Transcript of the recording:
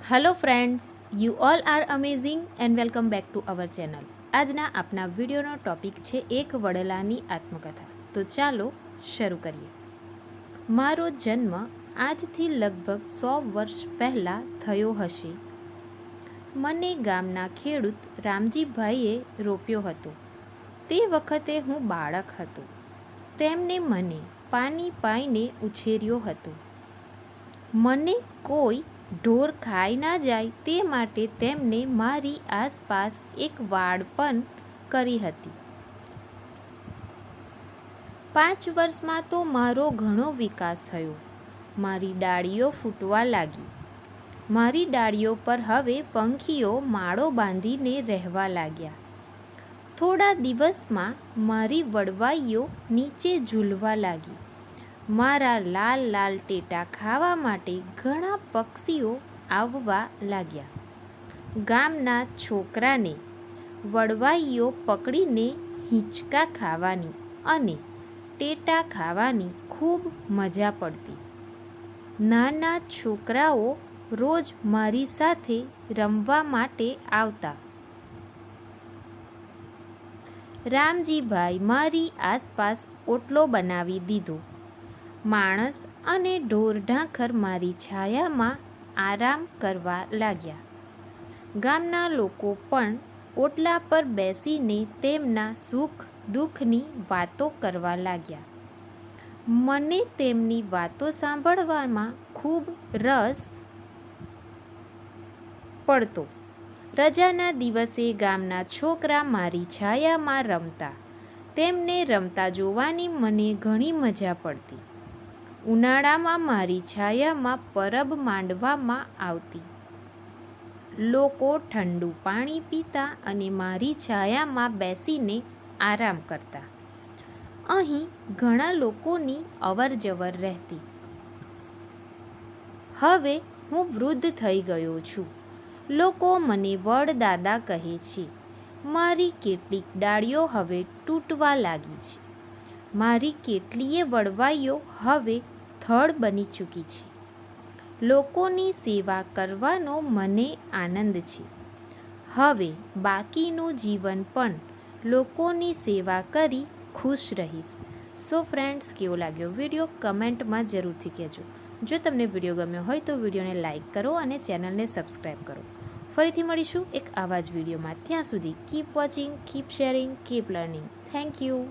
Hello friends, you all are amazing and welcome back to our channel. આજના આપના વિડીયોનો topic છે એક વડલાની આત્મકથા. તો ચાલો શરૂ કરીએ. મારો જન્મ આજથી લગભગ 100 વર્ષ પહેલાં થયો હશે. મને ગામના ખેડૂત રામજીભાઈએ રોપ્યો હતો. તે વખતે હું બાળક હતો. તેમને મને પાણી પાઈને ઉછેર્યો હતો. મને કોઈ ઢોર ખાઈ ના જાય તે માટે તેમને મારી આસપાસ એક વાડ પણ કરી હતી. 5 વર્ષમાં તો મારો ઘણો વિકાસ થયો. મારી ડાળીઓ ફૂટવા લાગી. મારી ડાળીઓ પર હવે પંખીઓ માળો બાંધીને રહેવા લાગ્યા. થોડા દિવસમાં મારી વડવાઈઓ નીચે ઝૂલવા લાગી. મારા લાલ લાલ ટેટા ખાવા માટે ઘણા પક્ષીઓ આવવા લાગ્યા. ગામના છોકરાને વડવાઈઓ પકડીને હિંચકા ખાવાની અને ટેટા ખાવાની ખૂબ મજા પડતી. નાના છોકરાઓ રોજ મારી સાથે રમવા માટે આવતા. રામજીભાઈ મારી આસપાસ ઓટલો બનાવી દીધો. માણસ અને ઢોર ઢાંખર મારી છાયામાં આરામ કરવા લાગ્યા. ગામના લોકો પણ ઓટલા પર બેસીને તેમના સુખ દુઃખની વાતો કરવા લાગ્યા. મને તેમની વાતો સાંભળવામાં ખૂબ રસ પડતો. રજાના દિવસે ગામના છોકરા મારી છાયામાં રમતા. તેમને રમતા જોવાની મને ઘણી મજા પડતી. ઉનાળામાં મારી છાયામાં પરબ માંડવામાં આવતી. લોકો ઠંડુ પાણી પીતા અને મારી છાયામાં બેસીને આરામ કરતા. અહીં ઘણા લોકોની અવરજવર રહેતી. હવે હું વૃદ્ધ થઈ ગયો છું. લોકો મને વડદાદા કહે છે. મારી કેટલીક ડાળીઓ હવે તૂટવા લાગી છે. મારી કેટલીય વડવાઈઓ હવે થડ બની ચૂકી છે. લોકોની સેવા કરવાનો મને આનંદ છે. હવે બાકીનું જીવન પણ લોકોની સેવા કરી ખુશ રહીશ. સો ફ્રેન્ડ્સ, કેવો લાગ્યો વિડીયો કમેન્ટમાં જરૂરથી કહેજો. જો તમને વિડીયો ગમ્યો હોય તો વિડીયોને લાઇક કરો અને ચેનલને સબસ્ક્રાઈબ કરો. ફરીથી મળીશું એક આવા જ વિડીયોમાં. ત્યાં સુધી keep watching, keep sharing, keep learning. Thank you.